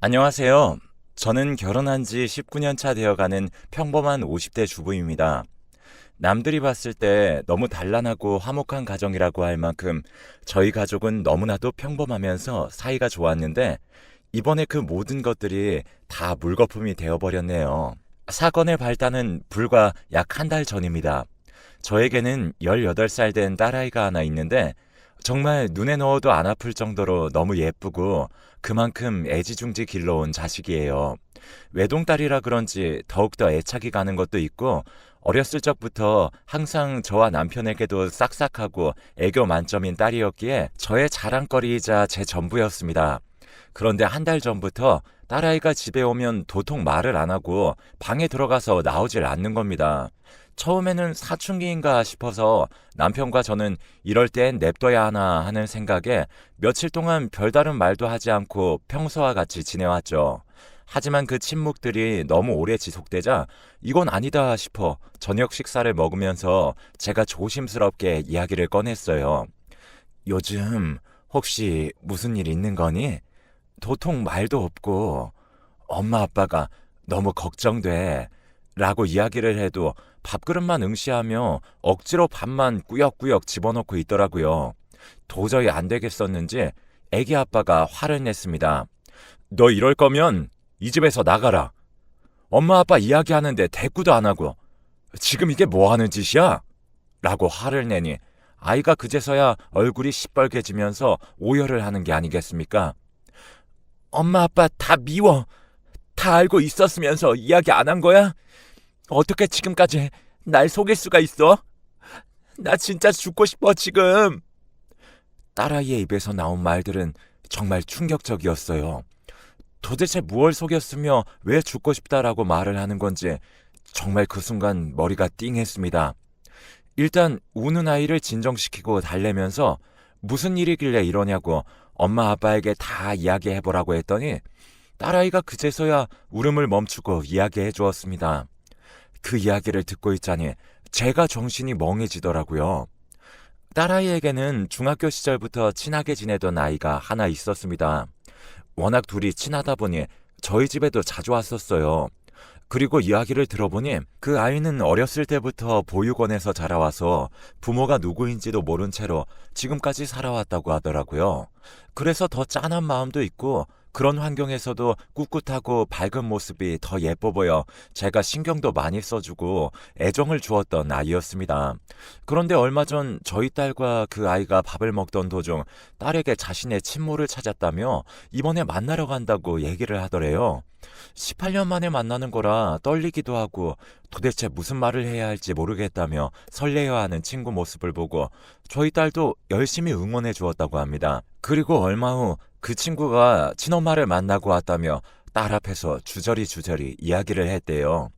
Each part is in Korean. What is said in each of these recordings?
안녕하세요. 저는 결혼한 지 19년 차 되어가는 평범한 50대 주부입니다. 남들이 봤을 때 너무 단란하고 화목한 가정이라고 할 만큼 저희 가족은 너무나도 평범하면서 사이가 좋았는데 이번에 그 모든 것들이 다 물거품이 되어버렸네요. 사건의 발단은 불과 약 한 달 전입니다. 저에게는 18살 된 딸아이가 하나 있는데 정말 눈에 넣어도 안 아플 정도로 너무 예쁘고 그만큼 애지중지 길러온 자식이에요. 외동딸이라 그런지 더욱더 애착이 가는 것도 있고 어렸을 적부터 항상 저와 남편에게도 싹싹하고 애교 만점인 딸이었기에 저의 자랑거리이자 제 전부였습니다. 그런데 한 달 전부터 딸아이가 집에 오면 도통 말을 안 하고 방에 들어가서 나오질 않는 겁니다. 처음에는 사춘기인가 싶어서 남편과 저는 이럴 땐 냅둬야 하나 하는 생각에 며칠 동안 별다른 말도 하지 않고 평소와 같이 지내왔죠. 하지만 그 침묵들이 너무 오래 지속되자 이건 아니다 싶어 저녁 식사를 먹으면서 제가 조심스럽게 이야기를 꺼냈어요. 요즘 혹시 무슨 일 있는 거니? 도통 말도 없고 엄마 아빠가 너무 걱정돼 라고 이야기를 해도 밥그릇만 응시하며 억지로 밥만 꾸역꾸역 집어넣고 있더라고요. 도저히 안 되겠었는지 애기 아빠가 화를 냈습니다. 너 이럴 거면 이 집에서 나가라. 엄마 아빠 이야기하는데 대꾸도 안 하고 지금 이게 뭐 하는 짓이야? 라고 화를 내니 아이가 그제서야 얼굴이 시뻘개지면서 오열을 하는 게 아니겠습니까? 엄마 아빠 다 미워. 다 알고 있었으면서 이야기 안 한 거야? 어떻게 지금까지 날 속일 수가 있어? 나 진짜 죽고 싶어 지금. 딸아이의 입에서 나온 말들은 정말 충격적이었어요. 도대체 무얼 속였으며 왜 죽고 싶다라고 말을 하는 건지 정말 그 순간 머리가 띵했습니다. 일단 우는 아이를 진정시키고 달래면서 무슨 일이길래 이러냐고 엄마 아빠에게 다 이야기해보라고 했더니 딸아이가 그제서야 울음을 멈추고 이야기해 주었습니다. 그 이야기를 듣고 있자니 제가 정신이 멍해지더라고요. 딸아이에게는 중학교 시절부터 친하게 지내던 아이가 하나 있었습니다. 워낙 둘이 친하다 보니 저희 집에도 자주 왔었어요. 그리고 이야기를 들어보니 그 아이는 어렸을 때부터 보육원에서 자라와서 부모가 누구인지도 모른 채로 지금까지 살아왔다고 하더라고요. 그래서 더 짠한 마음도 있고 그런 환경에서도 꿋꿋하고 밝은 모습이 더 예뻐 보여 제가 신경도 많이 써주고 애정을 주었던 아이였습니다. 그런데 얼마 전 저희 딸과 그 아이가 밥을 먹던 도중 딸에게 자신의 친모를 찾았다며 이번에 만나러 간다고 얘기를 하더래요. 18년 만에 만나는 거라 떨리기도 하고 도대체 무슨 말을 해야 할지 모르겠다며 설레어하는 친구 모습을 보고 저희 딸도 열심히 응원해 주었다고 합니다. 그리고 얼마 후 그 친구가 친엄마를 만나고 왔다며 딸 앞에서 주저리 이야기를 했대요.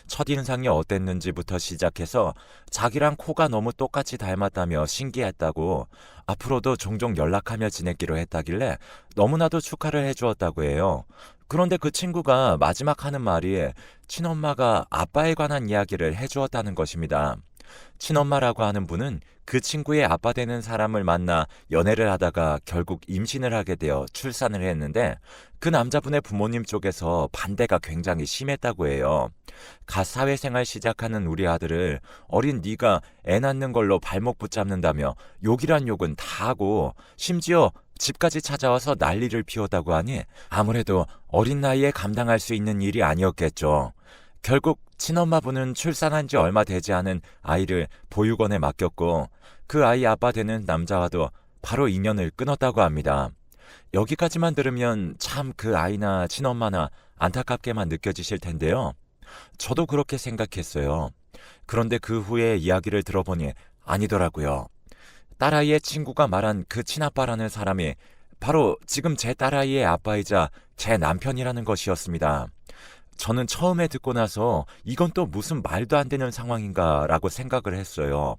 첫인상이 어땠는지부터 시작해서 자기랑 코가 너무 똑같이 닮았다며 신기했다고 앞으로도 종종 연락하며 지내기로 했다길래 너무나도 축하를 해주었다고 해요. 그런데 그 친구가 마지막 하는 말이 친엄마가 아빠에 관한 이야기를 해주었다는 것입니다. 친엄마라고 하는 분은 그 친구의 아빠 되는 사람을 만나 연애를 하다가 결국 임신을 하게 되어 출산을 했는데 그 남자분의 부모님 쪽에서 반대가 굉장히 심했다고 해요. 갓 사회생활 시작하는 우리 아들을 어린 네가 애 낳는 걸로 발목 붙잡는다며 욕이란 욕은 다 하고 심지어 집까지 찾아와서 난리를 피웠다고 하니 아무래도 어린 나이에 감당할 수 있는 일이 아니었겠죠. 결국 친엄마분은 출산한 지 얼마 되지 않은 아이를 보육원에 맡겼고 그 아이 아빠 되는 남자와도 바로 인연을 끊었다고 합니다. 여기까지만 들으면 참 그 아이나 친엄마나 안타깝게만 느껴지실 텐데요. 저도 그렇게 생각했어요. 그런데 그 후에 이야기를 들어보니 아니더라고요. 딸아이의 친구가 말한 그 친아빠라는 사람이 바로 지금 제 딸아이의 아빠이자 제 남편이라는 것이었습니다. 저는 처음에 듣고 나서 이건 또 무슨 말도 안 되는 상황인가라고 생각을 했어요.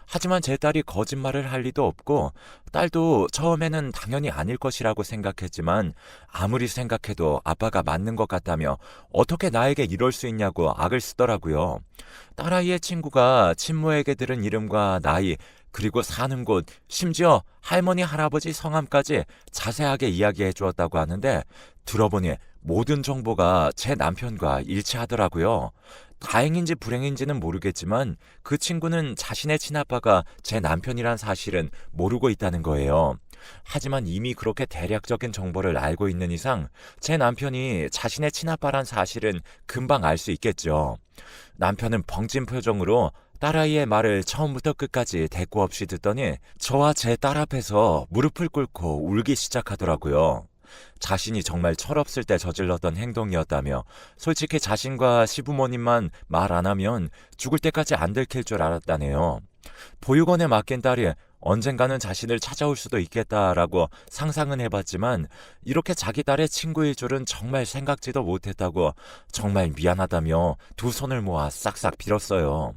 하지만 제 딸이 거짓말을 할 리도 없고 딸도 처음에는 당연히 아닐 것이라고 생각했지만 아무리 생각해도 아빠가 맞는 것 같다며 어떻게 나에게 이럴 수 있냐고 악을 쓰더라고요. 딸아이의 친구가 친모에게 들은 이름과 나이 그리고 사는 곳, 심지어 할머니, 할아버지 성함까지 자세하게 이야기해 주었다고 하는데 들어보니 모든 정보가 제 남편과 일치하더라고요. 다행인지 불행인지는 모르겠지만 그 친구는 자신의 친아빠가 제 남편이란 사실은 모르고 있다는 거예요. 하지만 이미 그렇게 대략적인 정보를 알고 있는 이상 제 남편이 자신의 친아빠란 사실은 금방 알 수 있겠죠. 남편은 벙찐 표정으로 딸아이의 말을 처음부터 끝까지 대꾸 없이 듣더니 저와 제 딸 앞에서 무릎을 꿇고 울기 시작하더라고요. 자신이 정말 철없을 때 저질렀던 행동이었다며 솔직히 자신과 시부모님만 말 안 하면 죽을 때까지 안 들킬 줄 알았다네요. 보육원에 맡긴 딸이 언젠가는 자신을 찾아올 수도 있겠다라고 상상은 해봤지만 이렇게 자기 딸의 친구일 줄은 정말 생각지도 못했다고 정말 미안하다며 두 손을 모아 싹싹 빌었어요.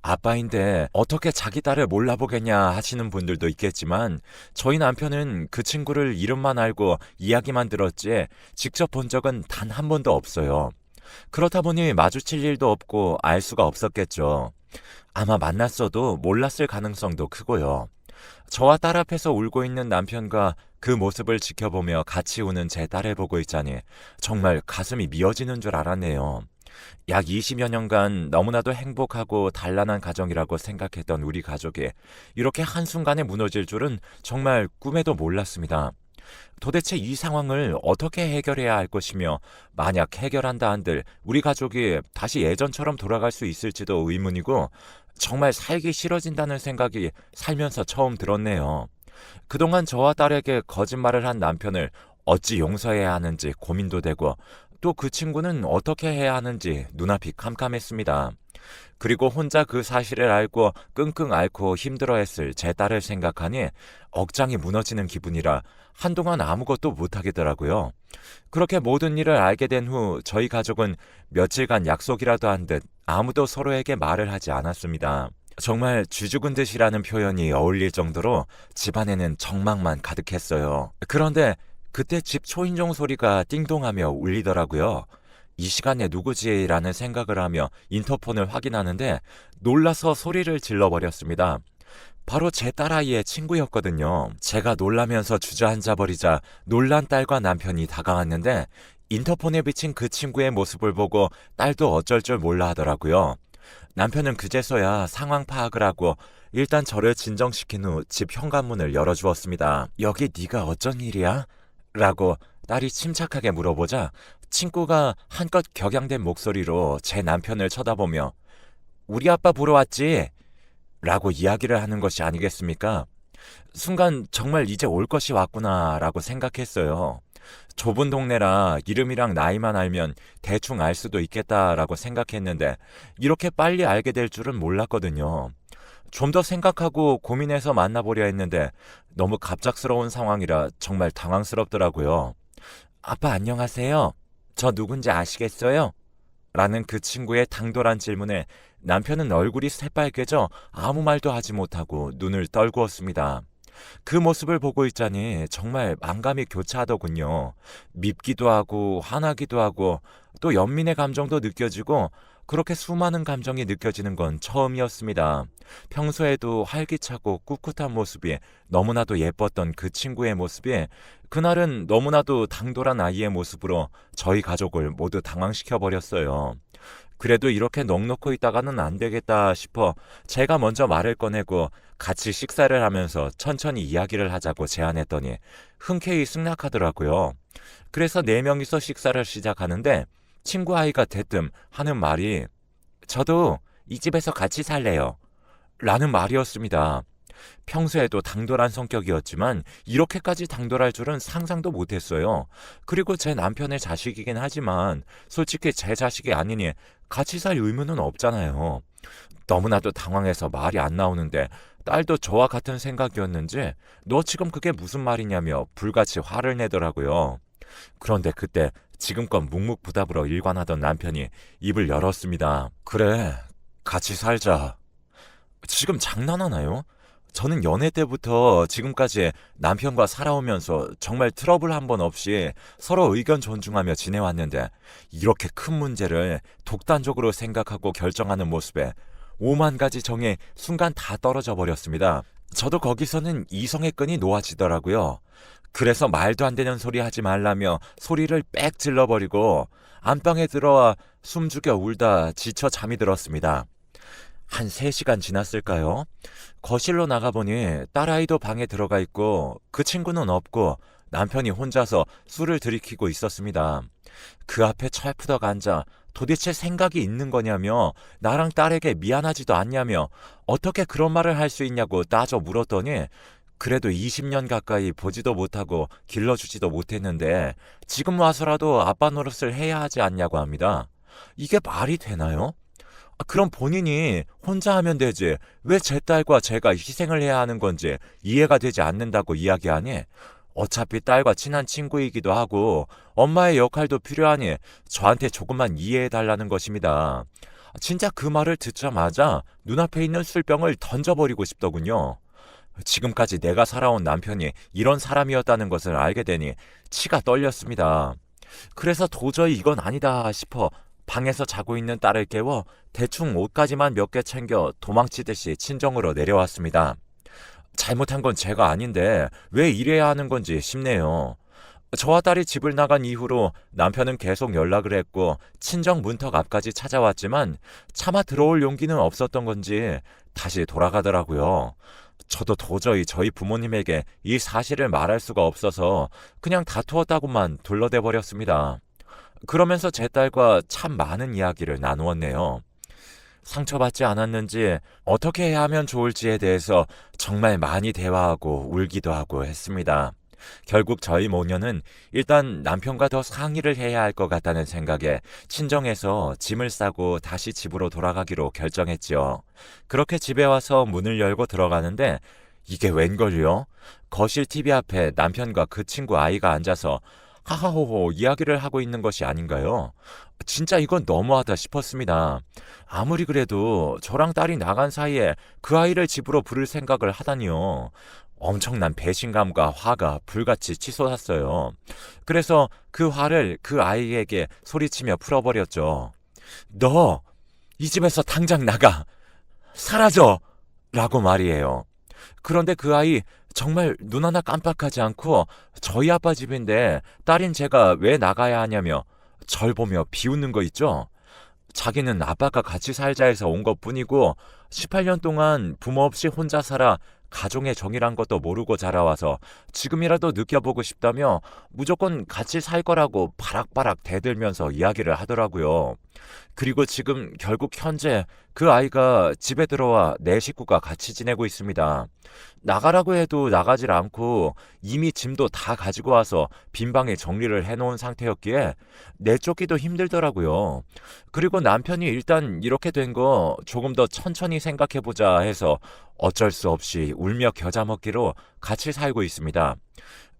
아빠인데 어떻게 자기 딸을 몰라보겠냐 하시는 분들도 있겠지만 저희 남편은 그 친구를 이름만 알고 이야기만 들었지 직접 본 적은 단 한 번도 없어요. 그렇다 보니 마주칠 일도 없고 알 수가 없었겠죠. 아마 만났어도 몰랐을 가능성도 크고요. 저와 딸 앞에서 울고 있는 남편과 그 모습을 지켜보며 같이 우는 제 딸을 보고 있자니 정말 가슴이 미어지는 줄 알았네요. 약 20여 년간 너무나도 행복하고 단란한 가정이라고 생각했던 우리 가족이 이렇게 한순간에 무너질 줄은 정말 꿈에도 몰랐습니다. 도대체 이 상황을 어떻게 해결해야 할 것이며 만약 해결한다 한들 우리 가족이 다시 예전처럼 돌아갈 수 있을지도 의문이고 정말 살기 싫어진다는 생각이 살면서 처음 들었네요. 그동안 저와 딸에게 거짓말을 한 남편을 어찌 용서해야 하는지 고민도 되고 또 그 친구는 어떻게 해야 하는지 눈앞이 캄캄했습니다. 그리고 혼자 그 사실을 알고 끙끙 앓고 힘들어했을 제 딸을 생각하니 억장이 무너지는 기분이라 한동안 아무것도 못하겠더라고요. 그렇게 모든 일을 알게 된 후 저희 가족은 며칠간 약속이라도 한 듯 아무도 서로에게 말을 하지 않았습니다. 정말 쥐죽은 듯이라는 표현이 어울릴 정도로 집안에는 정막만 가득했어요. 그런데 그때 집 초인종 소리가 띵동하며 울리더라고요. 이 시간에 누구지? 라는 생각을 하며 인터폰을 확인하는데 놀라서 소리를 질러버렸습니다. 바로 제 딸아이의 친구였거든요. 제가 놀라면서 주저앉아버리자 놀란 딸과 남편이 다가왔는데 인터폰에 비친 그 친구의 모습을 보고 딸도 어쩔 줄 몰라 하더라고요. 남편은 그제서야 상황 파악을 하고 일단 저를 진정시킨 후 집 현관문을 열어주었습니다. 여기 네가 어쩐 일이야? 라고 딸이 침착하게 물어보자 친구가 한껏 격양된 목소리로 제 남편을 쳐다보며 우리 아빠 보러 왔지? 라고 이야기를 하는 것이 아니겠습니까? 순간 정말 이제 올 것이 왔구나 라고 생각했어요. 좁은 동네라 이름이랑 나이만 알면 대충 알 수도 있겠다라고 생각했는데 이렇게 빨리 알게 될 줄은 몰랐거든요. 좀 더 생각하고 고민해서 만나보려 했는데 너무 갑작스러운 상황이라 정말 당황스럽더라고요. 아빠 안녕하세요. 저 누군지 아시겠어요? 라는 그 친구의 당돌한 질문에 남편은 얼굴이 새빨개져 아무 말도 하지 못하고 눈을 떨구었습니다. 그 모습을 보고 있자니 정말 만감이 교차하더군요. 밉기도 하고 화나기도 하고 또 연민의 감정도 느껴지고 그렇게 수많은 감정이 느껴지는 건 처음이었습니다. 평소에도 활기차고 꿋꿋한 모습이 너무나도 예뻤던 그 친구의 모습이 그날은 너무나도 당돌한 아이의 모습으로 저희 가족을 모두 당황시켜버렸어요. 그래도 이렇게 넋놓고 있다가는 안 되겠다 싶어 제가 먼저 말을 꺼내고 같이 식사를 하면서 천천히 이야기를 하자고 제안했더니 흔쾌히 승낙하더라고요. 그래서 4명이서 식사를 시작하는데 친구 아이가 대뜸 하는 말이 저도 이 집에서 같이 살래요. 라는 말이었습니다. 평소에도 당돌한 성격이었지만 이렇게까지 당돌할 줄은 상상도 못했어요. 그리고 제 남편의 자식이긴 하지만 솔직히 제 자식이 아니니 같이 살 의무는 없잖아요. 너무나도 당황해서 말이 안 나오는데 딸도 저와 같은 생각이었는지 너 지금 그게 무슨 말이냐며 불같이 화를 내더라고요. 그런데 그때 지금껏 묵묵부답으로 일관하던 남편이 입을 열었습니다. 그래, 같이 살자. 지금 장난하나요? 저는 연애 때부터 지금까지 남편과 살아오면서 정말 트러블 한 번 없이 서로 의견 존중하며 지내왔는데 이렇게 큰 문제를 독단적으로 생각하고 결정하는 모습에 오만 가지 정에 순간 다 떨어져 버렸습니다. 저도 거기서는 이성의 끈이 놓아지더라고요. 그래서 말도 안 되는 소리 하지 말라며 소리를 빽 질러버리고 안방에 들어와 숨죽여 울다 지쳐 잠이 들었습니다. 한 3시간 지났을까요? 거실로 나가보니 딸아이도 방에 들어가 있고 그 친구는 없고 남편이 혼자서 술을 들이키고 있었습니다. 그 앞에 철푸덕 앉아 도대체 생각이 있는 거냐며 나랑 딸에게 미안하지도 않냐며 어떻게 그런 말을 할 수 있냐고 따져 물었더니 그래도 20년 가까이 보지도 못하고 길러주지도 못했는데 지금 와서라도 아빠 노릇을 해야 하지 않냐고 합니다. 이게 말이 되나요? 그럼 본인이 혼자 하면 되지 왜 제 딸과 제가 희생을 해야 하는 건지 이해가 되지 않는다고 이야기하니 어차피 딸과 친한 친구이기도 하고 엄마의 역할도 필요하니 저한테 조금만 이해해달라는 것입니다. 진짜 그 말을 듣자마자 눈앞에 있는 술병을 던져버리고 싶더군요. 지금까지 내가 살아온 남편이 이런 사람이었다는 것을 알게 되니 치가 떨렸습니다. 그래서 도저히 이건 아니다 싶어 방에서 자고 있는 딸을 깨워 대충 옷까지만 몇 개 챙겨 도망치듯이 친정으로 내려왔습니다. 잘못한 건 제가 아닌데 왜 이래야 하는 건지 싶네요. 저와 딸이 집을 나간 이후로 남편은 계속 연락을 했고 친정 문턱 앞까지 찾아왔지만 차마 들어올 용기는 없었던 건지 다시 돌아가더라고요. 저도 도저히 저희 부모님에게 이 사실을 말할 수가 없어서 그냥 다투었다고만 둘러대 버렸습니다. 그러면서 제 딸과 참 많은 이야기를 나누었네요. 상처받지 않았는지 어떻게 해야 하면 좋을지에 대해서 정말 많이 대화하고 울기도 하고 했습니다. 결국 저희 모녀는 일단 남편과 더 상의를 해야 할 것 같다는 생각에 친정에서 짐을 싸고 다시 집으로 돌아가기로 결정했지요. 그렇게 집에 와서 문을 열고 들어가는데 이게 웬걸요? 거실 TV 앞에 남편과 그 친구 아이가 앉아서 하하호호 이야기를 하고 있는 것이 아닌가요? 진짜 이건 너무하다 싶었습니다. 아무리 그래도 저랑 딸이 나간 사이에 그 아이를 집으로 부를 생각을 하다니요. 엄청난 배신감과 화가 불같이 치솟았어요. 그래서 그 화를 그 아이에게 소리치며 풀어버렸죠. 너 이 집에서 당장 나가! 사라져! 라고 말이에요. 그런데 그 아이 정말 눈 하나 깜빡하지 않고 저희 아빠 집인데 딸인 제가 왜 나가야 하냐며 절 보며 비웃는 거 있죠? 자기는 아빠가 같이 살자 해서 온 것뿐이고 18년 동안 부모 없이 혼자 살아 가정의 정이란 것도 모르고 자라와서 지금이라도 느껴보고 싶다며 무조건 같이 살 거라고 바락바락 대들면서 이야기를 하더라고요. 그리고 지금 결국 현재 그 아이가 집에 들어와 내 식구가 같이 지내고 있습니다. 나가라고 해도 나가질 않고 이미 짐도 다 가지고 와서 빈 방에 정리를 해놓은 상태였기에 내쫓기도 힘들더라고요. 그리고 남편이 일단 이렇게 된 거 조금 더 천천히 생각해보자 해서 어쩔 수 없이 울며 겨자 먹기로 같이 살고 있습니다.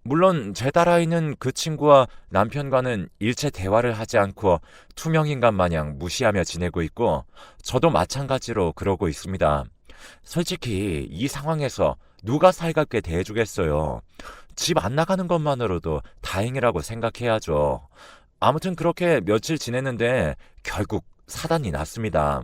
물론 제 딸아이는 그 친구와 남편과는 일체 대화를 하지 않고 투명인간 마냥 무시하며 지내고 있고 저도 마찬가지로 그러고 있습니다. 솔직히 이 상황에서 누가 살갑게 대해주겠어요. 집 안 나가는 것만으로도 다행이라고 생각해야죠. 아무튼 그렇게 며칠 지냈는데 결국 사단이 났습니다.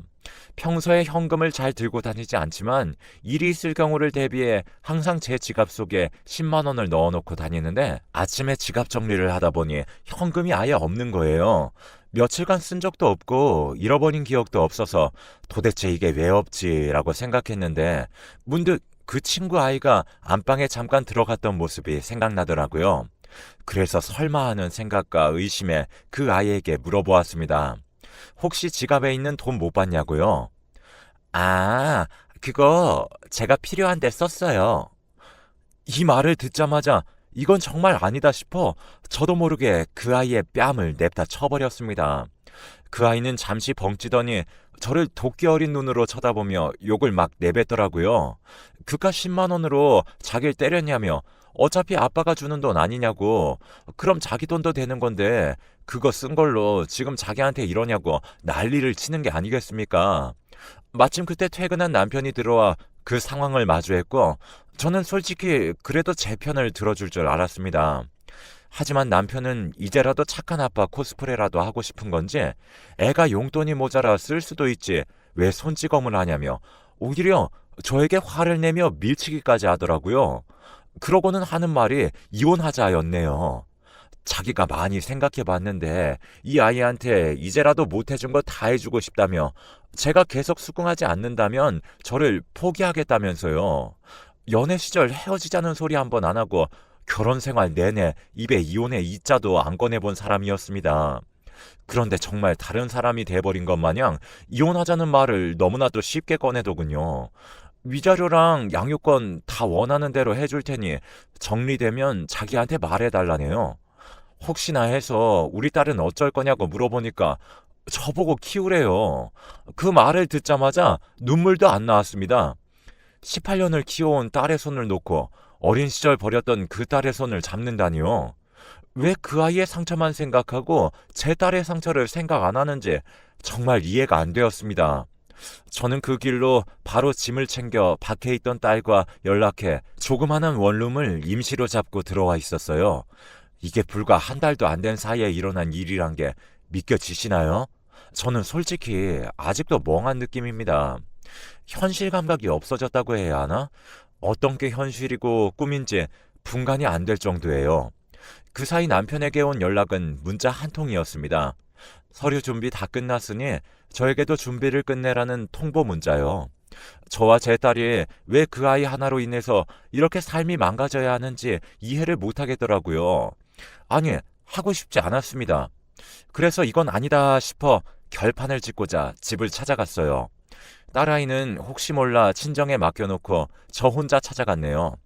평소에 현금을 잘 들고 다니지 않지만 일이 있을 경우를 대비해 항상 제 지갑 속에 10만 원을 넣어놓고 다니는데 아침에 지갑 정리를 하다 보니 현금이 아예 없는 거예요. 며칠간 쓴 적도 없고 잃어버린 기억도 없어서 도대체 이게 왜 없지라고 생각했는데 문득 그 친구 아이가 안방에 잠깐 들어갔던 모습이 생각나더라고요. 그래서 설마 하는 생각과 의심에 그 아이에게 물어보았습니다. 혹시 지갑에 있는 돈 못 봤냐고요? 아, 그거 제가 필요한데 썼어요. 이 말을 듣자마자 이건 정말 아니다 싶어 저도 모르게 그 아이의 뺨을 냅다 쳐버렸습니다. 그 아이는 잠시 벙찌더니 저를 도끼 어린 눈으로 쳐다보며 욕을 막 내뱉더라고요. 그깟 10만 원으로 자기를 때렸냐며 어차피 아빠가 주는 돈 아니냐고. 그럼 자기 돈도 되는 건데 그거 쓴 걸로 지금 자기한테 이러냐고 난리를 치는 게 아니겠습니까? 마침 그때 퇴근한 남편이 들어와 그 상황을 마주했고 저는 솔직히 그래도 제 편을 들어줄 줄 알았습니다. 하지만 남편은 이제라도 착한 아빠 코스프레라도 하고 싶은 건지 애가 용돈이 모자라 쓸 수도 있지 왜 손찌검을 하냐며 오히려 저에게 화를 내며 밀치기까지 하더라고요. 그러고는 하는 말이 이혼하자였네요. 자기가 많이 생각해 봤는데 이 아이한테 이제라도 못해준 거 다 해주고 싶다며 제가 계속 수긍하지 않는다면 저를 포기하겠다면서요. 연애 시절 헤어지자는 소리 한 번 안 하고 결혼 생활 내내 입에 이혼의 이자도 안 꺼내본 사람이었습니다. 그런데 정말 다른 사람이 돼버린 것 마냥 이혼하자는 말을 너무나도 쉽게 꺼내더군요. 위자료랑 양육권 다 원하는 대로 해줄 테니 정리되면 자기한테 말해달라네요. 혹시나 해서 우리 딸은 어쩔 거냐고 물어보니까 저보고 키우래요. 그 말을 듣자마자 눈물도 안 나왔습니다. 18년을 키워온 딸의 손을 놓고 어린 시절 버렸던 그 딸의 손을 잡는다니요. 왜 그 아이의 상처만 생각하고 제 딸의 상처를 생각 안 하는지 정말 이해가 안 되었습니다. 저는 그 길로 바로 짐을 챙겨 밖에 있던 딸과 연락해 조그마한 원룸을 임시로 잡고 들어와 있었어요. 이게 불과 한 달도 안 된 사이에 일어난 일이란 게 믿겨지시나요? 저는 솔직히 아직도 멍한 느낌입니다. 현실 감각이 없어졌다고 해야 하나? 어떤 게 현실이고 꿈인지 분간이 안 될 정도예요. 그 사이 남편에게 온 연락은 문자 한 통이었습니다. 서류 준비 다 끝났으니 저에게도 준비를 끝내라는 통보 문자요. 저와 제 딸이 왜 그 아이 하나로 인해서 이렇게 삶이 망가져야 하는지 이해를 못 하겠더라고요. 아니, 하고 싶지 않았습니다. 그래서 이건 아니다 싶어 결판을 짓고자 집을 찾아갔어요. 딸아이는 혹시 몰라 친정에 맡겨놓고 저 혼자 찾아갔네요.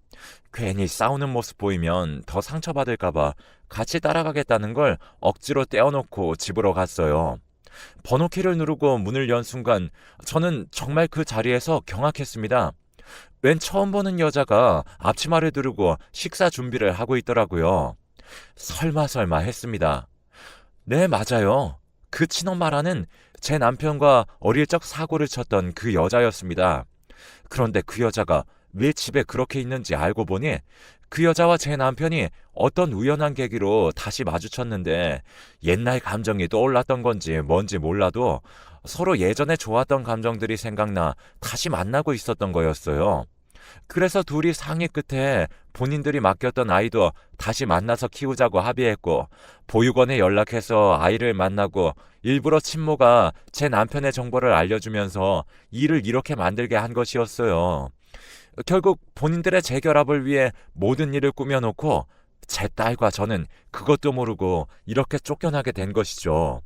괜히 싸우는 모습 보이면 더 상처받을까봐 같이 따라가겠다는 걸 억지로 떼어놓고 집으로 갔어요. 번호키를 누르고 문을 연 순간 저는 정말 그 자리에서 경악했습니다. 웬 처음 보는 여자가 앞치마를 두르고 식사 준비를 하고 있더라고요. 설마 했습니다. 네, 맞아요. 그 친엄마라는 제 남편과 어릴 적 사고를 쳤던 그 여자였습니다. 그런데 그 여자가 왜 집에 그렇게 있는지 알고 보니 그 여자와 제 남편이 어떤 우연한 계기로 다시 마주쳤는데 옛날 감정이 떠올랐던 건지 뭔지 몰라도 서로 예전에 좋았던 감정들이 생각나 다시 만나고 있었던 거였어요. 그래서 둘이 상의 끝에 본인들이 맡겼던 아이도 다시 만나서 키우자고 합의했고 보육원에 연락해서 아이를 만나고 일부러 친모가 제 남편의 정보를 알려주면서 일을 이렇게 만들게 한 것이었어요. 결국 본인들의 재결합을 위해 모든 일을 꾸며놓고 제 딸과 저는 그것도 모르고 이렇게 쫓겨나게 된 것이죠.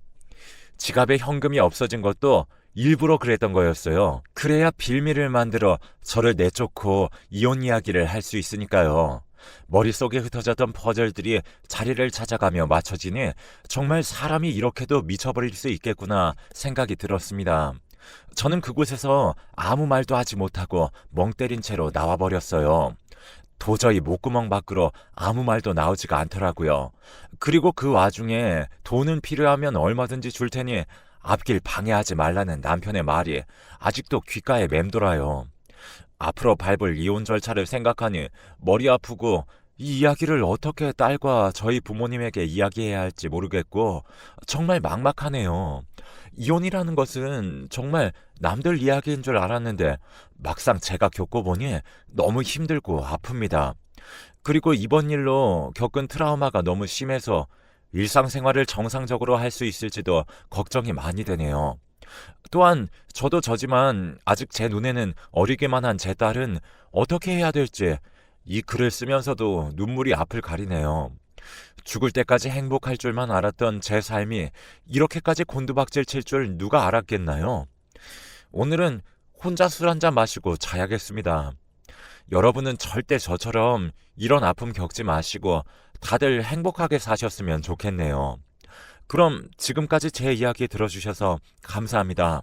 지갑에 현금이 없어진 것도 일부러 그랬던 거였어요. 그래야 빌미를 만들어 저를 내쫓고 이혼 이야기를 할 수 있으니까요. 머릿속에 흩어졌던 퍼즐들이 자리를 찾아가며 맞춰지니 정말 사람이 이렇게도 미쳐버릴 수 있겠구나 생각이 들었습니다. 저는 그곳에서 아무 말도 하지 못하고 멍 때린 채로 나와버렸어요. 도저히 목구멍 밖으로 아무 말도 나오지가 않더라고요. 그리고 그 와중에 돈은 필요하면 얼마든지 줄 테니 앞길 방해하지 말라는 남편의 말이 아직도 귓가에 맴돌아요. 앞으로 밟을 이혼 절차를 생각하니 머리 아프고 이 이야기를 어떻게 딸과 저희 부모님에게 이야기해야 할지 모르겠고 정말 막막하네요. 이혼이라는 것은 정말 남들 이야기인 줄 알았는데 막상 제가 겪어보니 너무 힘들고 아픕니다. 그리고 이번 일로 겪은 트라우마가 너무 심해서 일상생활을 정상적으로 할 수 있을지도 걱정이 많이 되네요. 또한 저도 저지만 아직 제 눈에는 어리기만 한 제 딸은 어떻게 해야 될지 이 글을 쓰면서도 눈물이 앞을 가리네요. 죽을 때까지 행복할 줄만 알았던 제 삶이 이렇게까지 곤두박질 칠 줄 누가 알았겠나요? 오늘은 혼자 술 한잔 마시고 자야겠습니다. 여러분은 절대 저처럼 이런 아픔 겪지 마시고 다들 행복하게 사셨으면 좋겠네요. 그럼 지금까지 제 이야기 들어주셔서 감사합니다.